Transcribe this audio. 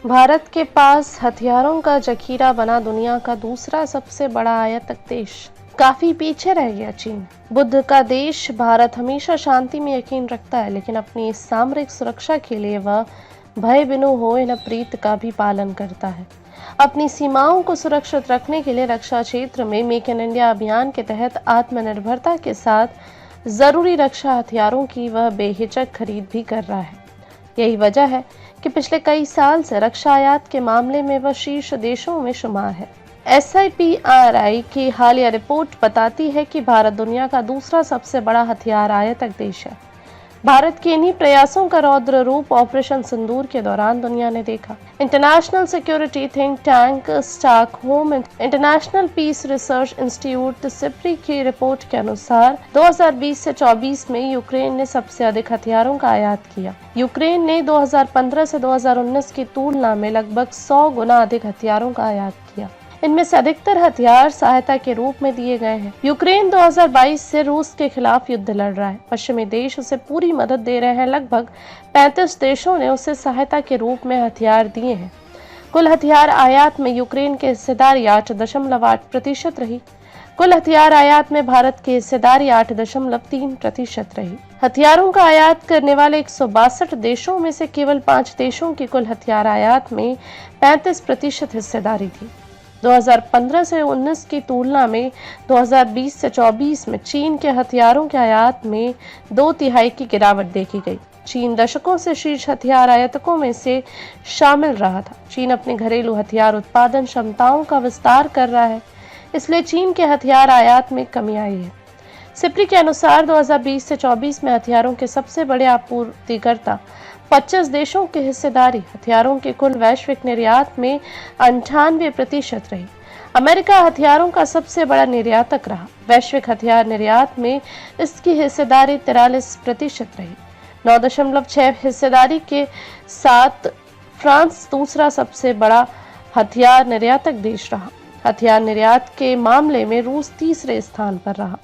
भारत के पास हथियारों का जखीरा बना दुनिया का दूसरा सबसे बड़ा आयातक देश। काफी पीछे रह गया चीन। बुद्ध का देश भारत हमेशा शांति में यकीन रखता है, लेकिन अपनी सामरिक सुरक्षा के लिए वह भय बिनु होए न प्रीत का भी पालन करता है। अपनी सीमाओं को सुरक्षित रखने के लिए रक्षा क्षेत्र में मेक इन इंडिया अभियान के तहत आत्मनिर्भरता के साथ जरूरी रक्षा हथियारों की वह बेहिचक खरीद भी कर रहा है। यही वजह है कि पिछले कई साल से रक्षा आयात के मामले में वह शीर्ष देशों में शुमार है। SIPRI की हालिया रिपोर्ट बताती है कि भारत दुनिया का दूसरा सबसे बड़ा हथियार आयातक देश है। भारत के इन्हीं प्रयासों का रौद्र रूप ऑपरेशन सिंदूर के दौरान दुनिया ने देखा। International security think tank Stockholm international peace research institute SIPRI की रिपोर्ट के अनुसार 2020 से 24 में यूक्रेन ने सबसे अधिक हथियारों का आयात किया। यूक्रेन ने 2015 से 2019 की तुलना में लगभग 100 गुना अधिक हथियारों का आयात किया। इनमें से अधिकतर हथियार सहायता के रूप में दिए गए हैं। यूक्रेन 2022 से रूस के खिलाफ युद्ध लड़ रहा है। पश्चिमी देश उसे पूरी मदद दे रहे हैं। लगभग 35 देशों ने उसे सहायता के रूप में हथियार दिए हैं। कुल हथियार आयात में यूक्रेन की हिस्सेदारी 8.8% रही। कुल हथियार आयात में भारत की हिस्सेदारी 8.3% रही। हथियारों का आयात करने वाले 162 देशों में से केवल 5 देशों की कुल हथियार आयात में 35% हिस्सेदारी थी। 2015 से 19 की तुलना में 2020 से 24 में चीन के हथियारों के आयात में 2/3 की गिरावट देखी गई। चीन दशकों से शीर्ष हथियार आयातकों में से शामिल रहा था। चीन अपने घरेलू हथियार उत्पादन क्षमताओं का विस्तार कर रहा है, इसलिए चीन के हथियार आयात में कमी आई है। सिप्री के अनुसार 2020 से 24 में हथियारों के सबसे बड़े आपूर्तिकर्ता 25 देशों की हिस्सेदारी हथियारों के कुल वैश्विक निर्यात में 98% रही। अमेरिका हथियारों का सबसे बड़ा निर्यातक रहा। वैश्विक हथियार निर्यात में इसकी हिस्सेदारी 43% रही। 9.6 हिस्सेदारी के साथ फ्रांस दूसरा सबसे बड़ा हथियार निर्यातक देश रहा। हथियार निर्यात के मामले में रूस तीसरे स्थान पर रहा।